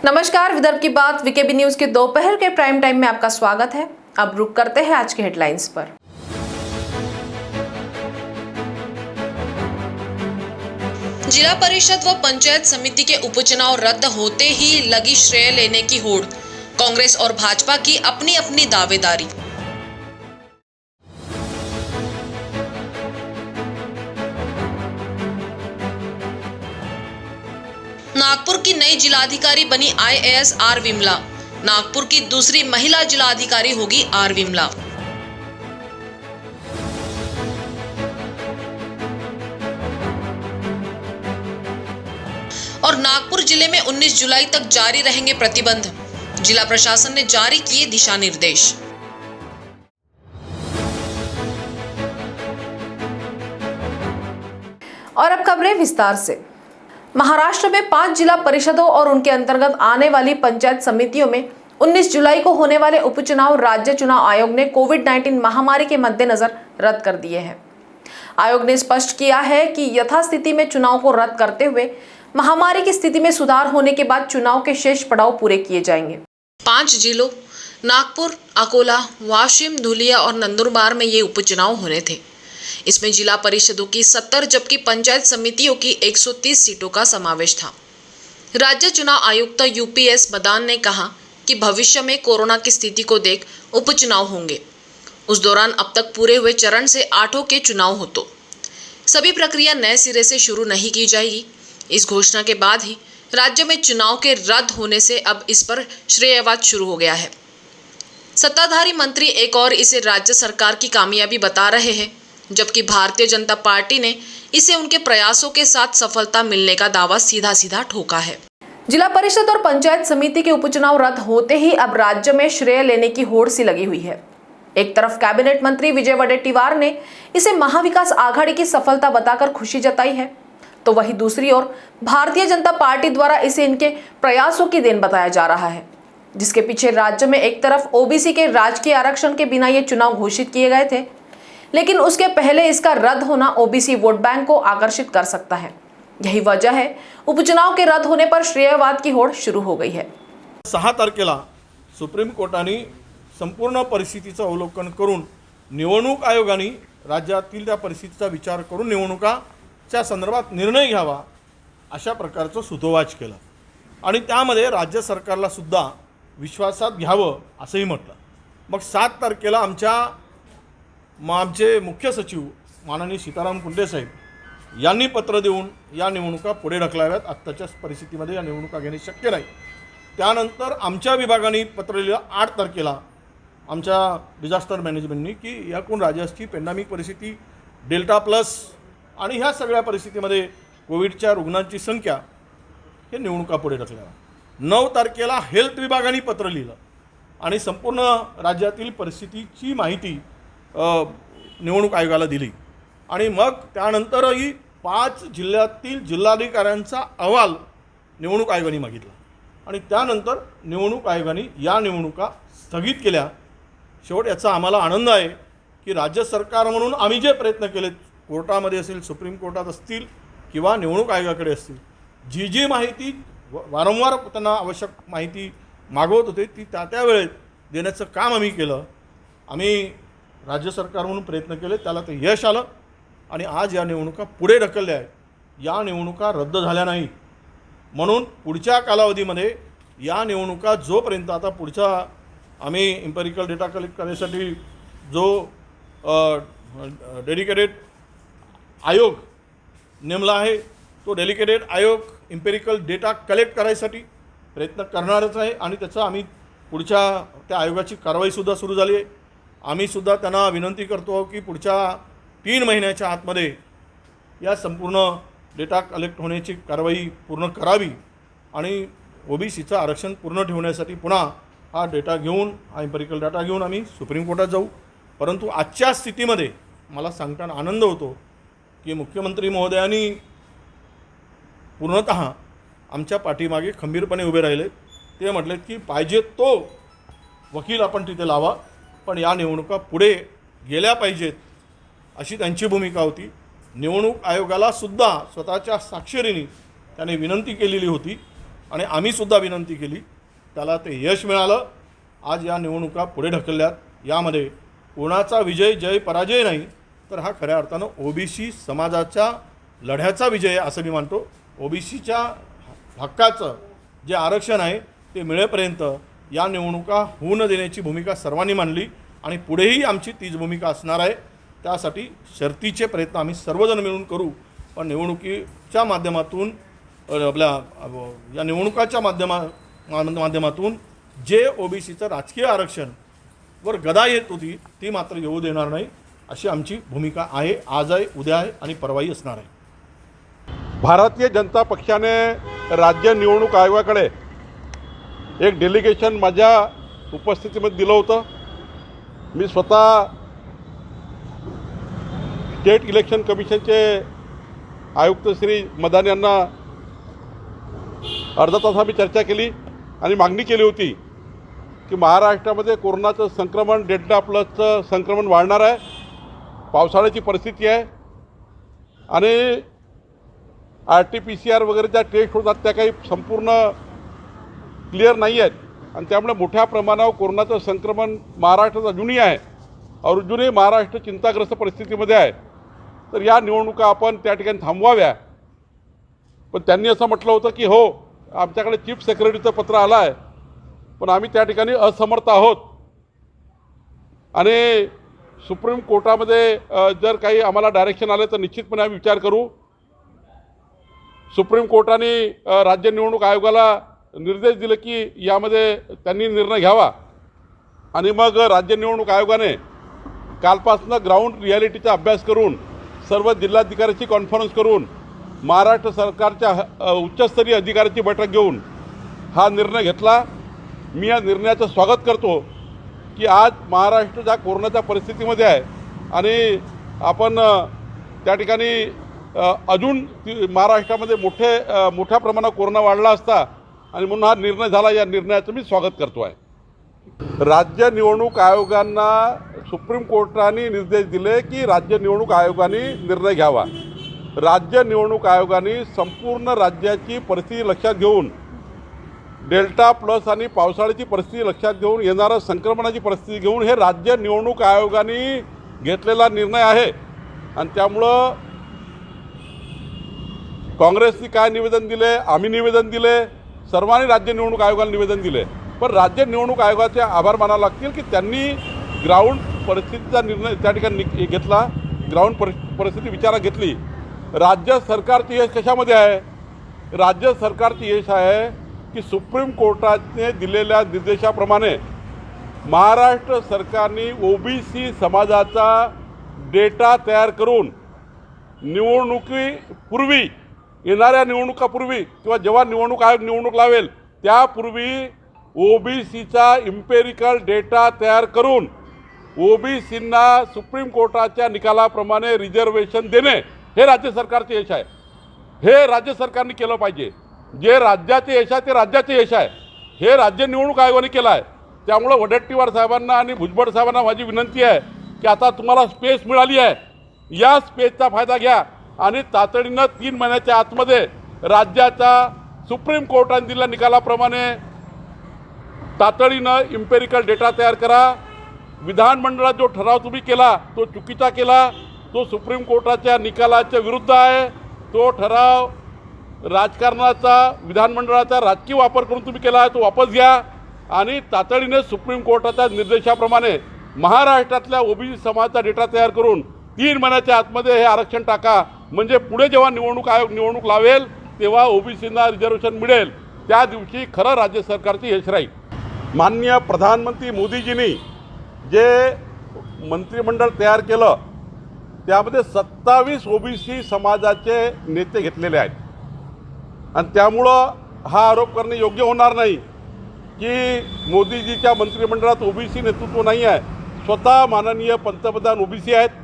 नमस्कार, विदर्भ की बात वीकेबी न्यूज के दोपहर के प्राइम टाइम में आपका स्वागत है। अब रुक करते हैं आज के हेडलाइंस पर। जिला परिषद व पंचायत समिति के उपचुनाव रद्द होते ही लगी श्रेय लेने की होड़। कांग्रेस और भाजपा की अपनी अपनी दावेदारी। नागपुर की नई जिलाधिकारी बनी IAS आर विमला। नागपुर की दूसरी महिला जिलाधिकारी होगी आर विमला। और नागपुर जिले में 19 जुलाई तक जारी रहेंगे प्रतिबंध। जिला प्रशासन ने जारी किए दिशा निर्देश। और अब खबरें विस्तार से। महाराष्ट्र में 5 जिला परिषदों और उनके अंतर्गत आने वाली पंचायत समितियों में 19 जुलाई को होने वाले उपचुनाव राज्य चुनाव आयोग ने कोविड-19 महामारी के मद्देनजर रद्द कर दिए हैं। आयोग ने स्पष्ट किया है कि यथास्थिति में चुनाव को रद्द करते हुए महामारी की स्थिति में सुधार होने के बाद चुनाव के शेष पड़ाव पूरे किए जाएंगे। 5 जिलों नागपुर, अकोला, वाशिम, धुलिया और नंदुरबार में ये उपचुनाव होने थे। इसमें जिला परिषदों की 70 जबकि पंचायत समितियों की 130 सीटों का समावेश था। राज्य चुनाव आयुक्त UPS मदान ने कहा कि भविष्य में कोरोना की स्थिति को देख उपचुनाव होंगे। उस दौरान अब तक पूरे हुए चरण से 8 के चुनाव हो तो सभी प्रक्रिया नए सिरे से शुरू नहीं की जाएगी। इस घोषणा के बाद ही राज्य में चुनाव के रद्द होने से अब इस पर श्रेयवाद शुरू हो गया है। सत्ताधारी मंत्री एक और इसे राज्य सरकार की कामयाबी बता रहे हैं, जबकि भारतीय जनता पार्टी ने इसे उनके प्रयासों के साथ सफलता मिलने का दावा सीधा सीधा ठोका है। जिला परिषद और पंचायत समिति के उपचुनाव रद्द होते ही अब राज्य में श्रेय लेने की होड़ सी लगी हुई है। एक तरफ कैबिनेट मंत्री विजय वडेट्टीवार ने इसे महाविकास आघाड़ी की सफलता बताकर खुशी जताई है, तो वहीं दूसरी ओर भारतीय जनता पार्टी द्वारा इसे इनके प्रयासों की देन बताया जा रहा है, जिसके पीछे राज्य में एक तरफ OBC के राजकीय आरक्षण के बिना ये चुनाव घोषित किए गए थे, लेकिन उसके पहले इसका रद्द होना OBC वोट बैंक को आकर्षित कर सकता है। यही वजह है उपचुनाव के रद्द होने पर श्रेयवाद की होड़ शुरू हो गई है। 6 तारखेला सुप्रीम कोर्टाने संपूर्ण परिस्थितीचं अवलोकन करून निवडणूक आयोगाने राज्यातील त्या परिस्थितीचा विचार करून निवडणुकाच्या संदर्भात निर्णय घ्यावा अशा प्रकारचं सुतोवाच केलं आणि त्यामध्ये राज्य सरकारला सुद्धा विश्वासात घ्यावं असंही म्हटलं। मग 7 तारखेला आमचे मुख्य सचिव माननीय सीताराम कुंटे साहेब यांनी पत्र देऊन या निवडणुका पुढे ढकलाव्यात, आत्ताच्या परिस्थितीमध्ये या निवडणुका घेणे शक्य नाही। त्यानंतर आमच्या विभागाने पत्र लिहिलं 8 तारखेला आमच्या डिझास्टर मॅनेजमेंटनी की याकून राज्याची पॅन्डेमिक परिस्थिती डेल्टा प्लस आणि ह्या सगळ्या परिस्थितीमध्ये कोविडच्या रुग्णांची संख्या हे निवडणुका पुढे ढकलाव्या। 9 तारखेला हेल्थ विभागाने पत्र लिहिलं आणि संपूर्ण राज्यातील परिस्थितीची माहिती निवडणूक आयोगाला दिली आणि मग त्यानंतरही 5 जिल्ह्यातील जिल्हाधिकाऱ्यांचा अहवाल निवडणूक आयोगाने मागितला आणि त्यानंतर निवडणूक आयोगाने या निवडणुका स्थगित केल्या। शेवट याचा आम्हाला आनंद आहे की राज्य सरकार म्हणून आम्ही जे प्रयत्न केले, कोर्टामध्ये असेल, सुप्रीम कोर्टात असतील किंवा निवडणूक आयोगाकडे असतील, जी माहिती वारंवार त्यांना आवश्यक माहिती मागवत होते ती त्या वेळेत देण्याचं काम आम्ही केलं। आम्ही राज्य सरकार म्हणून प्रयत्न केले, त्याला ते यश आलं आणि आज या निवडणुका पुढे ढकलल्या आहेत। या निवडणुका रद्द झाल्या नाही म्हणून पुढच्या कालावधीमध्ये या निवडणुका जोपर्यंत आता पुढचा आम्ही एम्पिरिकल डेटा कलेक्ट करण्यासाठी जो डेडिकेटेड आयोग नेमला आहे, तो डेडिकेटेड आयोग एम्पिरिकल डेटा कलेक्ट करायसाठी प्रयत्न करणारच आहे आणि त्याचा आम्ही पुढच्या त्या आयोगाची कारवाईसुद्धा सुरू झाली आहे। आम्ही सुद्धा त्यांना विनंती करतो की पुढच्या 3 महिन्याच्या आतमध्ये या संपूर्ण डेटा कलेक्ट होण्याची कारवाई पूर्ण करावी आणि OBCचं आरक्षण पूर्ण ठेवण्यासाठी पुन्हा हा डेटा घेऊन, हा एम्पिरिकल डाटा घेऊन आम्ही सुप्रीम कोर्टात जाऊ। परंतु आजच्या स्थितीमध्ये मला सांगताना आनंद होतो की मुख्यमंत्री महोदयांनी पूर्णतः आमच्या पाठीमागे खंबीरपणे उभे राहिले। ते म्हटलेत की पाहिजे तो वकील आपण तिथे लावा, पण या निवडणुका पुढे गेल्या पाहिजेत अशी त्यांची भूमिका होती। निवडणूक आयोगाला सुद्धा स्वतःच्या साक्षरीने त्याने विनंती केलेली होती आणि आम्हीसुद्धा विनंती केली, त्याला ते यश मिळालं. आज या निवडणुका पुढे ढकलल्यात. यामध्ये कोणाचा विजय जय पराजय नाही, तर हा खऱ्या अर्थानं ओबीसी समाजाच्या लढ्याचा विजय आहे असं मी मानतो. ओबीसीच्या हक्काचं जे आरक्षण आहे ते मिळेपर्यंत या निवडणुका होऊ न देण्याची भूमिका सर्वांनी मांडली आणि पुढेही आमची तीच भूमिका असणार आहे. त्यासाठी शर्तीचे प्रयत्न आम्ही सर्वजण मिळून करू. पण निवडणुकीच्या माध्यमातून आपल्या या निवडणुकाच्या माध्यमातून जे ओबीसीचं राजकीय आरक्षण वर गदा येत होती ती मात्र येऊ देणार नाही, अशी आमची भूमिका आहे. आज आहे, उद्या आहे आणि परवाही असणार आहे. भारतीय जनता पक्षाने राज्य निवडणूक आयोगाकडे एक डेलिगेशन माझ्या उपस्थितीमध्ये दिलं होतं. मी स्वतः स्टेट इलेक्शन कमिशनचे आयुक्त श्री मदान यांना अर्धा तास आम्ही चर्चा केली आणि मागणी केली होती की महाराष्ट्रामध्ये कोरोनाचं संक्रमण डेल्टा+ संक्रमण वाढणार आहे, पावसाळ्याची परिस्थिती आहे आणि RT-PCR वगैरे ज्या टेस्ट होतात त्या काही संपूर्ण क्लिअर नाही आहेत आणि त्यामुळे मोठ्या प्रमाणावर कोरोनाचं संक्रमण महाराष्ट्रात अजूनही आहे और अजूनही महाराष्ट्र चिंताग्रस्त परिस्थितीमध्ये आहे. तर या निवडणुका आपण त्या ठिकाणी थांबवाव्या. पण त्यांनी असं म्हटलं होतं की हो, आमच्याकडे चीफ सेक्रेटरीचं पत्र आलं आहे, पण आम्ही त्या ठिकाणी असमर्थ आहोत आणि सुप्रीम कोर्टामध्ये जर काही आम्हाला डायरेक्शन आले तर निश्चितपणे आम्ही विचार करू. सुप्रीम कोर्टाने राज्य निवडणूक आयोगाला निर्देश दिले की यामध्ये त्यांनी निर्णय घ्यावा आणि मग राज्य निवडणूक आयोगाने कालपासून ग्राउंड रियालिटीचा अभ्यास करून सर्व जिल्हाधिकाऱ्यांची कॉन्फरन्स करून महाराष्ट्र सरकारच्या उच्चस्तरीय अधिकाऱ्याची बैठक घेऊन हा निर्णय घेतला. मी या निर्णयाचं स्वागत करतो की आज महाराष्ट्र ज्या कोरोनाच्या परिस्थितीमध्ये आहे आणि आपण त्या ठिकाणी अजून महाराष्ट्रामध्ये मोठ्या प्रमाणात कोरोना वाढला असता आणि म्हणून हा निर्णय झाला. या निर्णयाचं मी स्वागत करतो आहे. राज्य निवडणूक आयोगांना सुप्रीम कोर्टाने निर्देश दिले की राज्य निवडणूक आयोगाने निर्णय घ्यावा. राज्य निवडणूक आयोगाने संपूर्ण राज्याची परिस्थिती लक्षात घेऊन डेल्टा+ आणि पावसाळ्याची परिस्थिती लक्षात घेऊन येणाऱ्या संक्रमणाची परिस्थिती घेऊन हे राज्य निवडणूक आयोगाने घेतलेला निर्णय आहे. आणि त्यामुळं काँग्रेसने काय निवेदन दिले, आम्ही निवेदन दिले, सर्वांनी राज्य निवडणूक आयोगाला निवेदन दिले. पण राज्य निवडणूक आयोगाचे आभार मानावे लागतील की त्यांनी ग्राउंड परिस्थितीचा निर्णय त्या ठिकाणी घेतला, ग्राउंड परिस्थिती विचारात घेतली. राज्य सरकारचे यश कशामध्ये आहे? राज्य सरकारचे यश आहे की सुप्रीम कोर्टाने दिलेल्या निर्देशाप्रमाणे महाराष्ट्र सरकारने ओबीसी समाजाचा डेटा तयार करून निवडणुकीपूर्वी, येणाऱ्या निवडणुकापूर्वी किंवा जेव्हा निवडणूक आयोग निवडणूक लावेल त्यापूर्वी ओबीसीचा इम्पेरिकल डेटा तयार करून ओबीसींना सुप्रीम कोर्टाच्या निकालाप्रमाणे रिझर्वेशन देणे हे राज्य सरकारचे यश आहे. हे राज्य सरकारने केलं पाहिजे. जे राज्याचे यश आहे ते राज्याचे यश आहे. हे राज्य निवडणूक आयोगाने केलं आहे. त्यामुळं वडेट्टीवार साहेबांना आणि भुजबळ साहेबांना माझी विनंती आहे की आता तुम्हाला स्पेस मिळाली आहे, या स्पेसचा फायदा घ्या आणि तातडीनं 3 महिन्याच्या आतमध्ये राज्याचा सुप्रीम कोर्टाने दिलेल्या निकालाप्रमाणे तातडीनं इम्पेरिकल डेटा तयार करा. विधानमंडळात जो ठराव तुम्ही केला तो चुकीचा केला, तो सुप्रीम कोर्टाच्या निकालाच्या विरुद्ध आहे. तो ठराव राजकारणाचा, विधानमंडळाचा राजकीय वापर करून तुम्ही केला आहे, तो वापस घ्या आणि तातडीने सुप्रीम कोर्टाच्या निर्देशाप्रमाणे महाराष्ट्रातल्या ओबीसी समाजाचा डेटा तयार करून 3 महिन्याच्या आतमध्ये हे आरक्षण टाका. म्हणजे पुढे जेव्हा निवडणूक आयोग निवडणूक लावेल तेव्हा ओबीसींना रिझर्वेशन मिळेल. त्या दिवशी खरं राज्य सरकारचे यश राहील. माननीय प्रधानमंत्री मोदीजींनी जे मंत्रिमंडळ तयार केलं त्यामध्ये 27 ओबीसी समाजाचे नेते घेतलेले आहेत आणि त्यामुळं हा आरोप करणे योग्य होणार नाही की मोदीजीच्या मंत्रिमंडळात ओबीसी नेतृत्व नाही आहे. स्वतः माननीय पंतप्रधान ओबीसी आहेत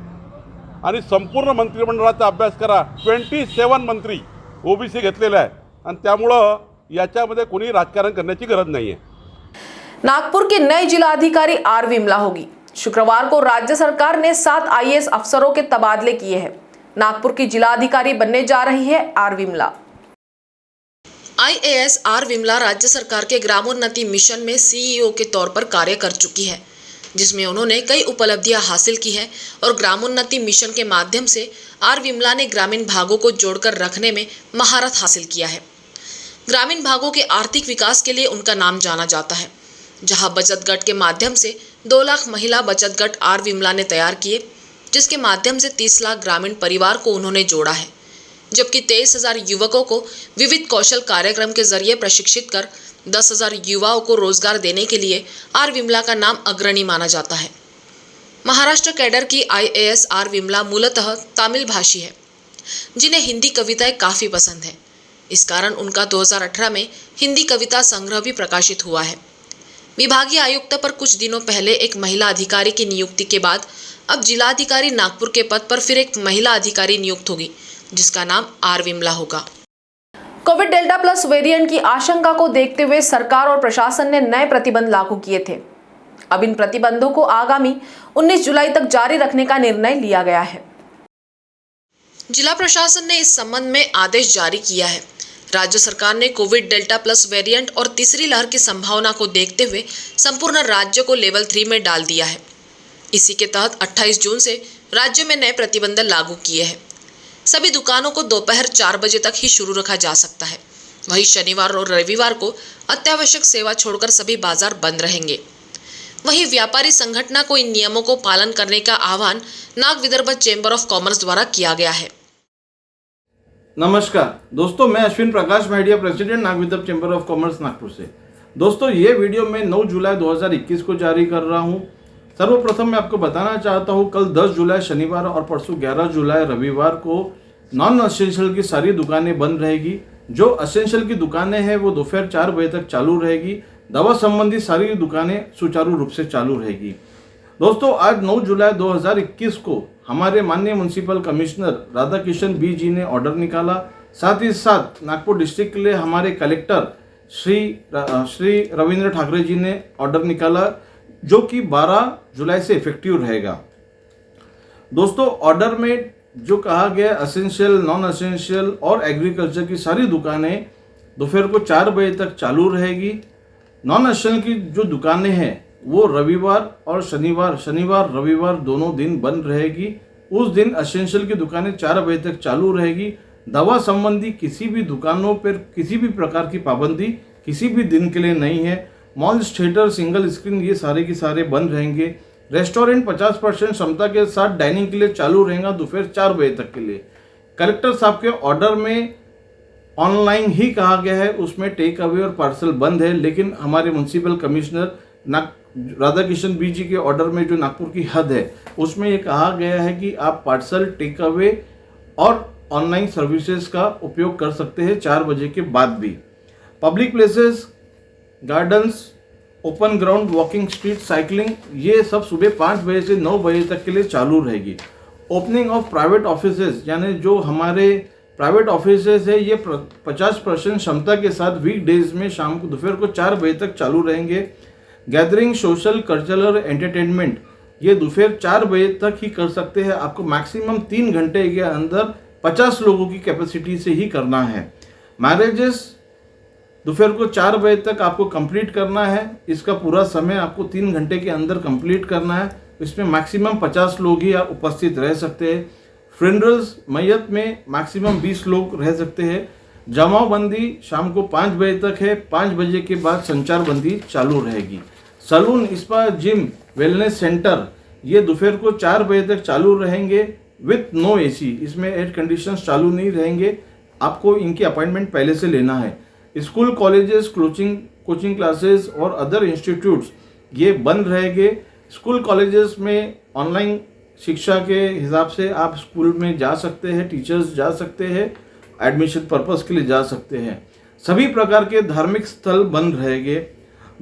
आणि संपूर्ण मंत्रिमंडळाचा अभ्यास करा. 27 मंत्री ओबीसी घेतलेले आहे आणि त्यामुळं याच्यामध्ये कोणी राजकारण करण्याची गरज नहीं है. नागपुर के नए जिलाधिकारी आर विमला होगी. शुक्रवार को राज्य सरकार ने 7 IAS अफसरों के तबादले किए हैं. नागपुर की जिलाधिकारी बनने जा रही है R Vimala. IAS R Vimala राज्य सरकार के ग्रामोन्नति मिशन में CEO के तौर पर कार्य कर चुकी है, जिसमें उन्होंने कई उपलब्धियां हासिल की है और ग्रामोन्नति मिशन के माध्यम से आर विमला ने ग्रामीण भागों को जोड़कर रखने में महारत हासिल किया है। ग्रामीण भागों के आर्थिक विकास के लिए उनका नाम जाना जाता है, जहां बचत गट के माध्यम से 2 लाख महिला बचत गट आर विमला ने तैयार किए, जिसके माध्यम से 30 लाख ग्रामीण परिवार को उन्होंने जोड़ा है, जबकि 23,000 युवकों को विविध कौशल कार्यक्रम के जरिए प्रशिक्षित कर 10,000 युवाओं को रोजगार देने के लिए आर विमला का नाम अग्रणी माना जाता है। महाराष्ट्र कैडर की IAS आर विमला मूलतः तमिल भाषी है, जिन्हें हिंदी कविताएं काफ़ी पसंद है। इस कारण उनका 2018 में हिंदी कविता संग्रह भी प्रकाशित हुआ है। विभागीय आयुक्त पर कुछ दिनों पहले एक महिला अधिकारी की नियुक्ति के बाद अब जिलाधिकारी नागपुर के पद पर फिर एक महिला अधिकारी नियुक्त होगी, जिसका नाम आर विमला होगा। कोविड डेल्टा प्लस वेरिएंट की आशंका को देखते हुए सरकार और प्रशासन ने नए प्रतिबंध लागू किए थे। अब इन प्रतिबंधों को आगामी 19 जुलाई तक जारी रखने का निर्णय लिया गया है। जिला प्रशासन ने इस संबंध में आदेश जारी किया है। राज्य सरकार ने कोविड डेल्टा प्लस वेरिएंट और तीसरी लहर की संभावना को देखते हुए संपूर्ण राज्य को लेवल 3 में डाल दिया है। इसी के तहत 28 जून से राज्य में नए प्रतिबंध लागू किए हैं। सभी दुकानों को दोपहर 4 बजे तक ही शुरू रखा जा सकता है। वहीं शनिवार और रविवार को अत्यावश्यक सेवा छोड़कर सभी बाजार बंद रहेंगे। वहीं व्यापारी संगठन को इन नियमों को पालन करने का आह्वान Nag Vidarbha chamber of commerce द्वारा किया गया है। नमस्कार दोस्तों, मैं Ashwin Prakash Mediya president Nag Vidarbha chamber of commerce Nagpur से। दोस्तों, ये वीडियो मैं 9 जुलाई 2021 को जारी कर रहा हूँ। सर्वप्रथम मैं आपको बताना चाहता हूँ, कल 10 जुलाई शनिवार और परसों 11 जुलाई रविवार को नॉन असेंशियल की सारी दुकानें बंद रहेगी। जो असेंशियल की दुकानें हैं वो दोपहर 4 बजे तक चालू रहेगी। दवा संबंधी सारी दुकानें सुचारू रूप से चालू रहेगी। दोस्तों, आज 9 जुलाई 2021 को हमारे माननीय म्युनिसिपल कमिश्नर राधाकिशन बी जी ने ऑर्डर निकाला। साथ ही साथ नागपुर डिस्ट्रिक्ट के लिए हमारे कलेक्टर श्री रविंद्र ठाकरे जी ने ऑर्डर निकाला, जो कि 12 जुलाई से इफेक्टिव रहेगा। दोस्तों, ऑर्डर में जो कहा गया असेंशियल, नॉन असेंशियल और एग्रीकल्चर की सारी दुकानें दोपहर को 4 बजे तक चालू रहेगी। नॉन असेंशियल की जो दुकानें हैं वो रविवार और शनिवार रविवार दोनों दिन बंद रहेगी। उस दिन असेंशियल की दुकानें 4 बजे तक चालू रहेगी। दवा संबंधी किसी भी दुकानों पर किसी भी प्रकार की पाबंदी किसी भी दिन के लिए नहीं है। मॉल्स, थिएटर, सिंगल स्क्रीन ये सारे के सारे बंद रहेंगे। रेस्टोरेंट 50% क्षमता के साथ डाइनिंग के लिए चालू रहेगा दोपहर 4 बजे तक के लिए। कलेक्टर साहब के ऑर्डर में ऑनलाइन ही कहा गया है, उसमें टेक अवे और पार्सल बंद है। लेकिन हमारे म्युनिसिपल कमिश्नर राधाकिशन बी जी के ऑर्डर में जो नागपुर की हद है उसमें ये कहा गया है कि आप पार्सल, टेक अवे और ऑनलाइन सर्विसेज का उपयोग कर सकते हैं 4 बजे के बाद भी। Public places, gardens, open ground, walking, street cycling ये सब सुबह 5 बजे से 9 बजे तक के लिए चालू रहेगी। ओपनिंग ऑफ प्राइवेट ऑफिसेज, यानी जो हमारे प्राइवेट ऑफिसेज है ये 50% क्षमता के साथ वीकडेज में शाम को दोपहर को 4 बजे तक चालू रहेंगे। गैदरिंग, सोशल, कल्चरल, एंटरटेनमेंट ये दोपहर 4 बजे तक ही कर सकते हैं। आपको मैक्सिमम 3 घंटे के अंदर 50 लोगों की कैपेसिटी से ही करना है। मैरिजेस दोपहर को 4 बजे तक आपको कंप्लीट करना है। इसका पूरा समय आपको 3 घंटे के अंदर कंप्लीट करना है। इसमें मैक्सिमम 50 लोग ही आप उपस्थित रह सकते हैं। फ्रेंडल्स, मैयत में मैक्सिमम 20 लोग रह सकते हैं। जमावबंदी शाम को 5 बजे तक है। 5 बजे के बाद संचारबंदी चालू रहेगी। Salon, spa, gym, wellness centre ये दोपहर को 4 बजे तक चालू रहेंगे विथ नो एसी। इसमें एयर कंडीशंस चालू नहीं रहेंगे। आपको इनकी अपॉइंटमेंट पहले से लेना है। स्कूल, कॉलेजेस, कोचिंग क्लासेस और अदर इंस्टीट्यूट्स ये बंद रहेंगे। स्कूल कॉलेजेस में ऑनलाइन शिक्षा के हिसाब से आप स्कूल में जा सकते हैं, टीचर्स जा सकते हैं, एडमिशन पर्पस के लिए जा सकते हैं। सभी प्रकार के धार्मिक स्थल बंद रहेंगे।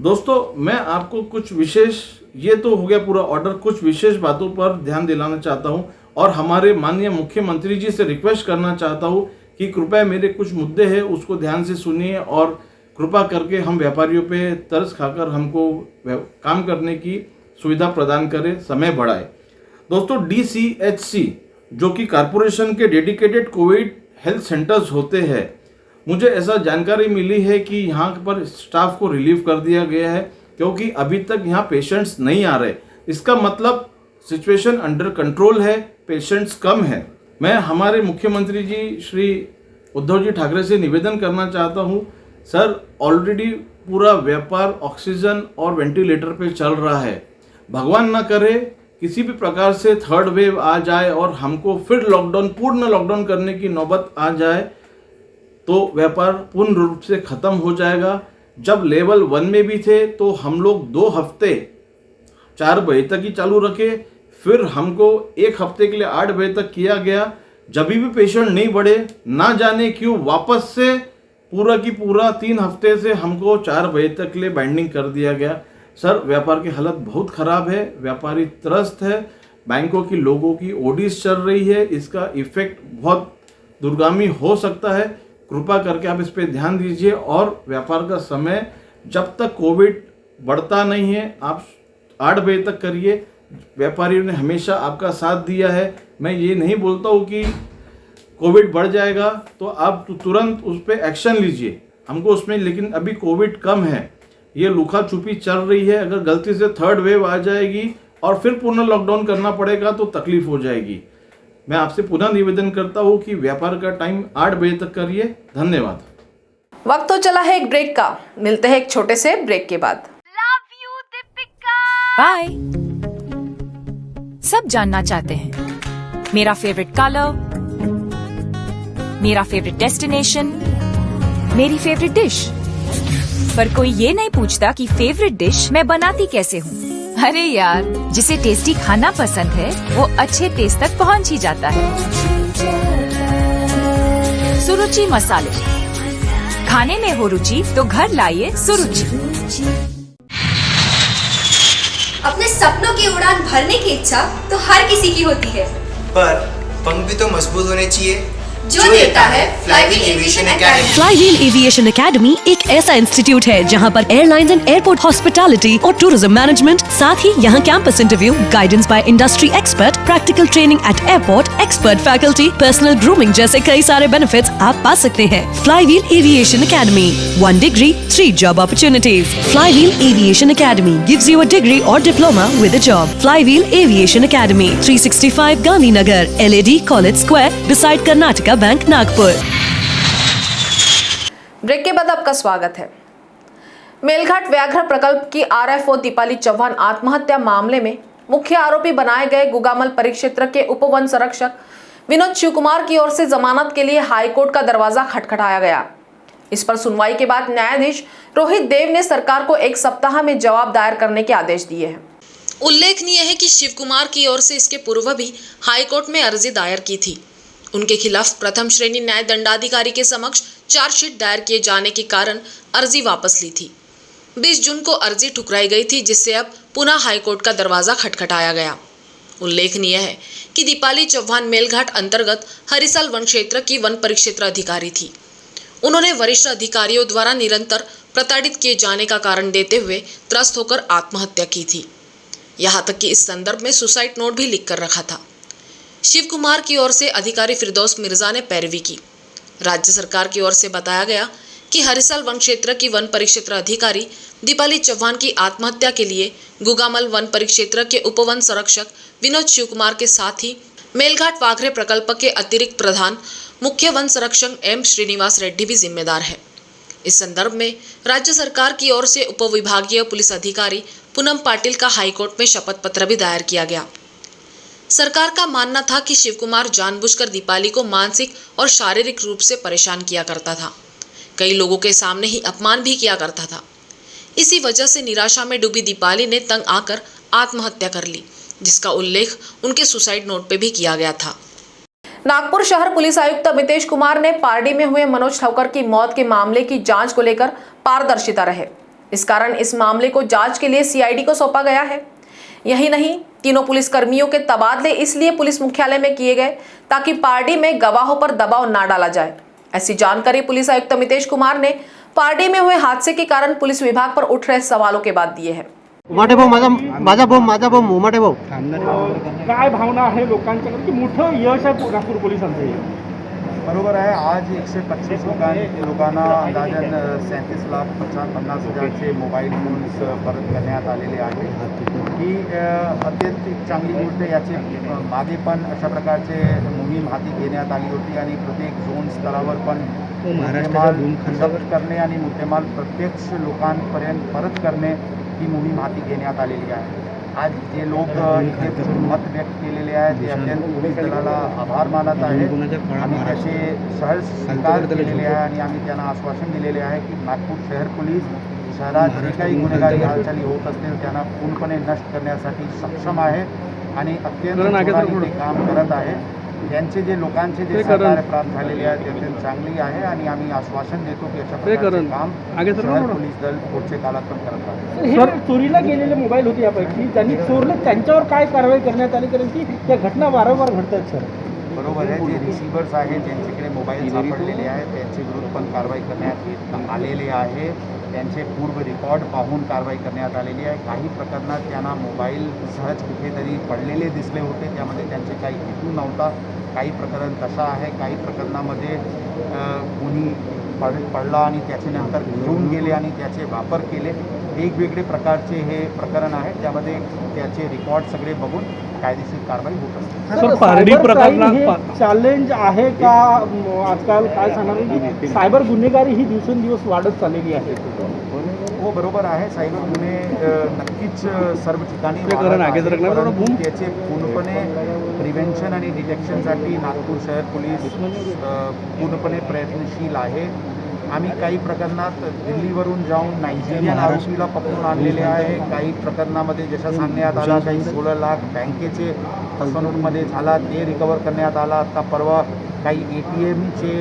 दोस्तों, मैं आपको कुछ विशेष, ये तो हो गया पूरा ऑर्डर, कुछ विशेष बातों पर ध्यान दिलाना चाहता हूं और हमारे माननीय मुख्यमंत्री जी से रिक्वेस्ट करना चाहता हूं कि कृपया मेरे कुछ मुद्दे हैं उसको ध्यान से सुनिए और कृपा करके हम व्यापारियों पे तरस खाकर हमको काम करने की सुविधा प्रदान करें, समय बढ़ाए। दोस्तों, DCHC जो कि कारपोरेशन के डेडिकेटेड कोविड हेल्थ सेंटर्स होते हैं मुझे ऐसा जानकारी मिली है कि यहाँ पर स्टाफ को रिलीव कर दिया गया है क्योंकि अभी तक यहाँ पेशेंट्स नहीं आ रहे। इसका मतलब सिचुएशन अंडर कंट्रोल है, पेशेंट्स कम है। मैं हमारे मुख्यमंत्री जी श्री उद्धव जी ठाकरे से निवेदन करना चाहता हूँ, सर ऑलरेडी पूरा व्यापार ऑक्सीजन और वेंटिलेटर पे चल रहा है। भगवान ना करे किसी भी प्रकार से थर्ड वेव आ जाए और हमको फिर लॉकडाउन, पूर्ण लॉकडाउन करने की नौबत आ जाए तो व्यापार पूर्ण रूप से ख़त्म हो जाएगा। जब लेवल 1 में भी थे तो हम लोग 2 हफ्ते 4 बजे तक ही चालू रखे, फिर हमको 1 हफ्ते के लिए 8 बजे तक किया गया। जब भी पेशेंट नहीं बढ़े, ना जाने क्यों वापस से पूरा की पूरा 3 हफ्ते से हमको 4 बजे तक के लिए बाइंडिंग कर दिया गया। सर व्यापार की हालत बहुत ख़राब है, व्यापारी त्रस्त है, बैंकों की लोगों की ओडीज चल रही है, इसका इफेक्ट बहुत दूरगामी हो सकता है। कृपा करके आप इस पर ध्यान दीजिए और व्यापार का समय जब तक कोविड बढ़ता नहीं है आप 8 बजे तक करिए। व्यापारियों ने हमेशा आपका साथ दिया है। मैं ये नहीं बोलता हूँ कि कोविड बढ़ जाएगा तो आप तुरंत उस पर एक्शन लीजिए हमको उसमें, लेकिन अभी कोविड कम है, ये लुका छुपी चल रही है। अगर गलती से थर्ड वेव आ जाएगी और फिर पुनः लॉकडाउन करना पड़ेगा तो तकलीफ हो जाएगी। मैं आपसे पुनः निवेदन करता हूँ कि व्यापार का टाइम 8 बजे तक करिए। धन्यवाद। वक्त तो चला है एक ब्रेक का, मिलते हैं एक छोटे से ब्रेक के बाद। बाय। सब जानना चाहते हैं मेरा फेवरेट कलर, मेरा फेवरेट डेस्टिनेशन, मेरी फेवरेट डिश, पर कोई ये नहीं पूछता कि फेवरेट डिश मैं बनाती कैसे हूँ। अरे यार, जिसे टेस्टी खाना पसंद है वो अच्छे टेस्ट तक पहुँच ही जाता है। सुरुचि मसाले, खाने में हो रुचि तो घर लाइए सुरुचि। अपने सपनों की उड़ान भरने की इच्छा तो हर किसी की होती है, पर पंख भी तो मजबूत होने चाहिए जो देता है Flywheel aviation academy. Flywheel aviation academy एक ऐसा इंस्टीट्यूट है जहां पर एयरलाइंस एंड एयरपोर्ट हॉस्पिटैलिटी और टूरिज्म मैनेजमेंट, साथ ही यहां campus interview, guidance by industry expert, practical training at airport, expert faculty, personal grooming जैसे कई सारे बेनिफिट्स आप पा सकते हैं। Flywheel aviation academy, 1 degree 3 job opportunities. Flywheel aviation academy gives you a degree और diploma with a job. Flywheel aviation academy, 365 Gandhinagar, LAD college square, beside Karnataka bank, Nagpur. Break के बाद आपका स्वागत है। मेलघाट व्याघ्र प्रकल्प की RFO दीपाली चौहान आत्महत्या मामले में मुख्य आरोपी बनाए गए गुगामल परिक्षेत्र के उप वन संरक्षक विनोद शिवकुमार की ओर से जमानत के लिए हाईकोर्ट का दरवाजा खटखटाया गया। इस पर सुनवाई के बाद न्यायाधीश रोहित देव ने सरकार को 1 सप्ताह में जवाब दायर करने के आदेश दिए हैं। उल्लेखनीय है कि शिवकुमार की ओर से इसके पूर्व भी हाईकोर्ट में अर्जी दायर की थी। उनके खिलाफ प्रथम श्रेणी न्याय दंडाधिकारी के समक्ष चार्जशीट दायर किए जाने के कारण अर्जी वापस ली थी। 20 जून को अर्जी ठुकराई गई थी, जिससे अब पुनः हाईकोर्ट का दरवाजा खटखटाया गया। उल्लेखनीय है कि दीपाली चौहान मेलघाट अंतर्गत हरिसाल वन क्षेत्र की वन परिक्षेत्र अधिकारी थी। उन्होंने वरिष्ठ अधिकारियों द्वारा निरंतर प्रताड़ित किए जाने का कारण देते हुए त्रस्त होकर आत्महत्या की थी। यहाँ तक कि इस संदर्भ में सुसाइड नोट भी लिख कर रखा था। शिव कुमार की ओर से अधिकारी फिरदौस मिर्जा ने पैरवी की। राज्य सरकार की ओर से बताया गया कि हरिसाल वन क्षेत्र की वन परिक्षेत्र अधिकारी दीपाली चौहान की आत्महत्या के लिए गुगामल वन परिक्षेत्र के उपवन संरक्षक विनोद शिवकुमार के साथ ही मेलघाट वाघरे प्रकल्प के अतिरिक्त प्रधान मुख्य वन संरक्षक M श्रीनिवास रेड्डी भी जिम्मेदार है। इस संदर्भ में राज्य सरकार की ओर से उप विभागीय पुलिस अधिकारी पूनम पाटिल का हाईकोर्ट में शपथ पत्र भी दायर किया गया। सरकार का मानना था कि शिवकुमार जानबूझकर दीपाली को मानसिक और शारीरिक रूप से परेशान किया करता था। कई लोगों के सामने ही अपमान भी किया करता था। इसी वजह से निराशा में डूबी दीपाली ने तंग आकर आत्महत्या कर ली, जिसका उल्लेख उनके सुसाइड नोट पे भी किया गया था। नागपुर शहर पुलिस आयुक्त अमितेश कुमार ने पारडी में हुए मनोज ठक्कर की मौत के मामले की जांच को लेकर पारदर्शिता रहे। इस कारण इस मामले को जांच के लिए CID को सौंपा गया है। यही नहीं, तीनों पुलिस कर्मियों के तबादले इसलिए पुलिस मुख्यालय में किए गए ताकि पार्टी में गवाहों पर दबाव ना डाला जाए। ऐसी जानकारी पुलिस आयुक्त अमितेश कुमार ने पार्टी में हुए हादसे के कारण पुलिस विभाग पर उठ रहे सवालों के बाद दिए हैं। माझा भाऊ उमाटे भाऊ काय भावना आहे लोकांच्याकडे की मोठं यश आहे नागपूर पोलिसांचं हे बरोबर आहे. आज 125 लोकांना अंदाजन 37,50,000चे मोबाईल फोन्स परत करण्यात आलेले आहेत. ही अत्यंत चांगली गोष्ट. याचे मागे पण अशा प्रकारचे मोहीम हाती घेण्यात आली होती आणि प्रत्येक झोन स्तरावर पण मुद्देमाल जप्त करणे आणि मुद्देमाल प्रत्यक्ष लोकांपर्यंत परत करणे ही मोहीम हाती घेण्यात आलेली आहे. आज जे लोक इथे मत व्यक्त केलेले आहेत ते अत्यंत पोलीस दलाला आभार मानत आहेत. आम्ही त्याचे सहज स्वीकार केलेले आहे आणि आम्ही त्यांना आश्वासन दिलेले आहे की नागपूर शहर पोलीस शहरात जे काही गुन्हेगारी हालचाली होत असतील त्यांना पूर्णपणे नष्ट करण्यासाठी सक्षम आहे आणि अत्यंत जोराने ते काम करत आहे. त्यांचे जे लोकांचे जे सहकार्य प्राप्त झालेले आहे ते अत्यंत चांगली आहे आणि आम्ही आश्वासन देतो की अशा प्रकारचे काम शहर पोलीस दल पुढच्या काळात पण करत आहे. सर, चोरीला गेलेले मोबाईल होते यापैकी ज्यांनी चोरले त्यांच्यावर काय कारवाई करण्यात आली, कारण की या घटना वारंवार घडतात सर? बरोबर आहे. जे रिसिव्हर्स आहेत ज्यांच्याकडे मोबाईल सापडलेले आहेत त्यांच्या विरुद्ध पण कारवाई करण्यात आलेली आहे. त्यांचे पूर्व रेकॉर्ड पाहून कारवाई करण्यात आलेली आहे. काही प्रकरणात त्यांना मोबाईल सहज कुठेतरी पडलेले दिसले होते, त्यामध्ये त्यांचे काही हेतू नव्हता. काही प्रकरण तसं आहे. काही प्रकरणामध्ये कोणी पडला आणि त्याच्यानंतर घेऊन गेले आणि त्याचे वापर केले. वेगवेगळे प्रकारचे हे प्रकरण आहे. त्यामध्ये त्याचे रेकॉर्ड सगळे बघून कायदेशीर कारवाई होत असते. पारडी प्रकरणात चॅलेंज आहे का? आजकाल काय सांगणार की सायबर गुन्हेगारी ही दिवसेंदिवस वाढत चाललेली आहे. हो, बरोबर आहे. सायबर गुन्हे नक्कीच सर्व ठिकाणी वाढत आहेत. परंतु त्याचे पूर्णपणे प्रिव्हेन्शन आणि डिटेक्शनसाठी नागपूर शहर पोलीस पूर्णपणे प्रयत्नशील आहे. आम्ही काही प्रकरणात दिल्लीवरून जाऊन नायजेरियन आरोपीला पकडून आणलेले आहे. काही प्रकरणामध्ये जसं सांगण्यात आला काही 16 लाख बँकेचे फसवणूकमध्ये झाला ते रिकवर करण्यात आला. आत्ता परवा काही ATMचे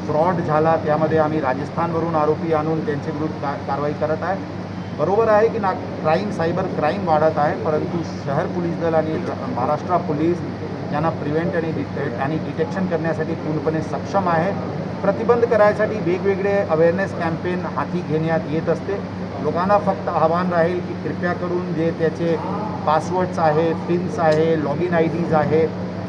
फ्रॉड झाला, त्यामध्ये आम्ही राजस्थानवरून आरोपी आणून त्यांच्या विरुद्ध कारवाई करत आहे. बरोबर आहे की सायबर क्राईम वाढत आहे, परंतु शहर पोलीस दल आणि महाराष्ट्र पोलीस यांना प्रिव्हेंट आणि डिटेक्शन करण्यासाठी पूर्णपणे सक्षम आहे. प्रतिबंध करायसाठी वेगवेगळे अवेअरनेस कॅम्पेन हाती घेण्यात येत असते. लोकांना फक्त आव्हान राहील की कृपया करून जे त्याचे पासवर्ड्स आहे, पिन्स आहे, लॉग इन IDs आहे,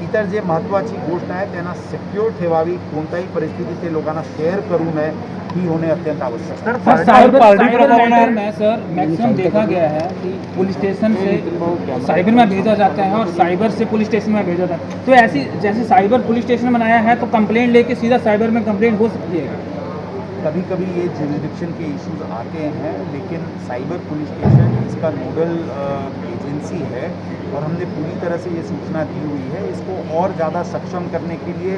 इतर जे महत्त्वाची गोष्ट आहे त्यांना सिक्युअर ठेवावी. कोणत्याही परिस्थितीत ते लोकांना शेअर करू नये, ही होणे अत्यंत आवश्यक है। साइबर में सर मैक्सिमम देखा गया है कि पुलिस स्टेशन से साइबर में भेजा जाता है और साइबर से पुलिस स्टेशन में भेजा जाता है। तो ऐसी जैसे साइबर पुलिस स्टेशन बनाया है तो कंप्लेंट लेके सीधा साइबर में कंप्लेंट हो सकती है। कभी कभी ये जुरिडिक्शन के इश्यूज आते हैं, लेकिन साइबर पुलिस स्टेशन इसका नोडल एजेंसी है और हमने पूरी तरह से ये सूचना दी हुई है। इसको और ज़्यादा सक्षम करने के लिए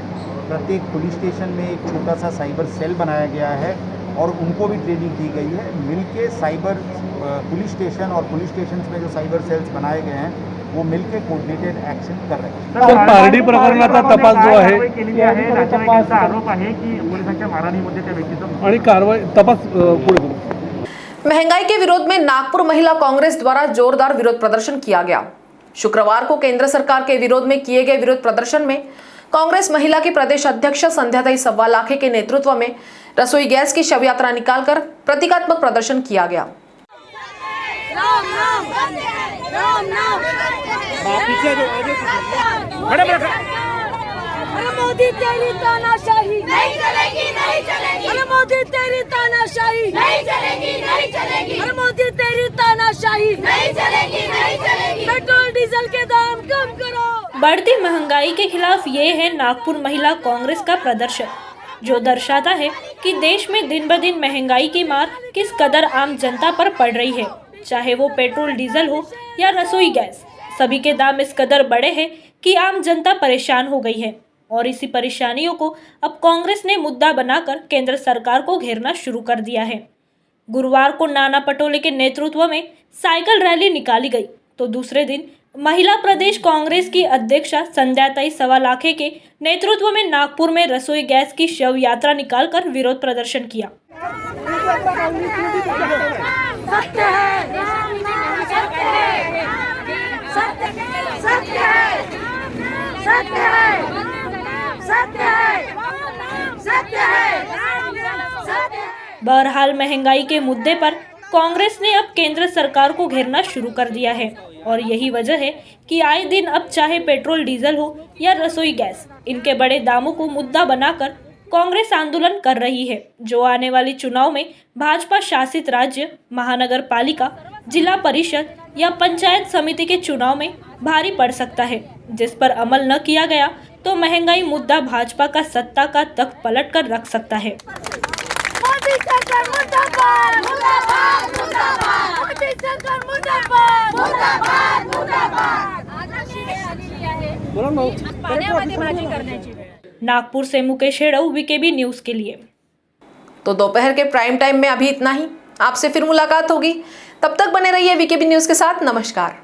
प्रत्येक पुलिस स्टेशन में एक छोटा सा साइबर सेल बनाया गया है और उनको भी ट्रेनिंग दी गई है। मिलके साइबर पुलिस स्टेशन और पुलिस स्टेशन में जो साइबर सेल्स बनाए गए हैं वो मिलके कोऑर्डिनेटेड एक्शन कर रहे हैं। पारडी प्रकरणाचा तपास जो आहे आरोप आहे की पोलिसांच्या मारहाणीमध्ये त्या व्यक्तीचा आणि कारवाई तपास पुढे महंगाई के विरोध में नागपुर महिला कांग्रेस द्वारा जोरदार विरोध प्रदर्शन किया गया। शुक्रवार को केंद्र सरकार के विरोध में किए गए विरोध प्रदर्शन में कांग्रेस महिला की प्रदेश अध्यक्ष संध्याताई सव्वा लाखे के नेतृत्व में रसोई गैस की शव यात्रा निकालकर प्रतीकात्मक प्रदर्शन किया गया। अरे मोदी तेरी तानाशाही नहीं चलेगी, नहीं चलेगी। अरे मोदी तेरी तानाशाही नहीं चलेगी, नहीं चलेगी। अरे मोदी तेरी तानाशाही नहीं चलेगी, नहीं चलेगी। पेट्रोल डीजल के दाम कम करो। बढ़ती महंगाई के खिलाफ ये है नागपुर महिला कांग्रेस का प्रदर्शन, जो दर्शाता है कि देश में दिन ब दिन महंगाई की मार किस कदर आम जनता पर पड़ रही है। चाहे वो पेट्रोल डीजल हो या रसोई गैस, सभी के दाम इस कदर बढ़े हैं कि आम जनता परेशान हो गई है और इसी परेशानियों को अब कांग्रेस ने मुद्दा बनाकर केंद्र सरकार को घेरना शुरू कर दिया है। गुरुवार को नाना पटोले के नेतृत्व में साइकिल रैली निकाली गई तो दूसरे दिन महिला प्रदेश कांग्रेस की अध्यक्षा संध्याताई सव्वा लाखे के नेतृत्व में नागपुर में रसोई गैस की शव यात्रा निकालकर विरोध प्रदर्शन किया। सत्य है, सत्य है, सत्य है, सत्य है, सत्य है, सत्य है, सत्य है। बहरहाल महंगाई के मुद्दे पर कांग्रेस ने अब केंद्र सरकार को घेरना शुरू कर दिया है। और यही वजह है कि आए दिन अब चाहे पेट्रोल डीजल हो या रसोई गैस, इनके बड़े दामों को मुद्दा बनाकर कांग्रेस आंदोलन कर रही है, जो आने वाली चुनाव में भाजपा शासित राज्य, महानगर पालिका, जिला परिषद या पंचायत समिति के चुनाव में भारी पड़ सकता है, जिस पर अमल न किया गया तो महंगाई मुद्दा भाजपा का सत्ता का तख्त पलट कर रख सकता है। मोदी सरकार मुर्दाबाद, मुर्दाबाद, मुर्दाबाद। मोदी सरकार मुर्दाबाद, मुर्दाबाद, मुर्दाबाद। नागपुर से मुकेश हेड़ऊ, वीकेबी न्यूज के लिए। तो दोपहर के प्राइम टाइम में अभी इतना ही। आपसे फिर मुलाकात होगी, तब तक बने रहिए वीकेबी न्यूज के साथ। नमस्कार।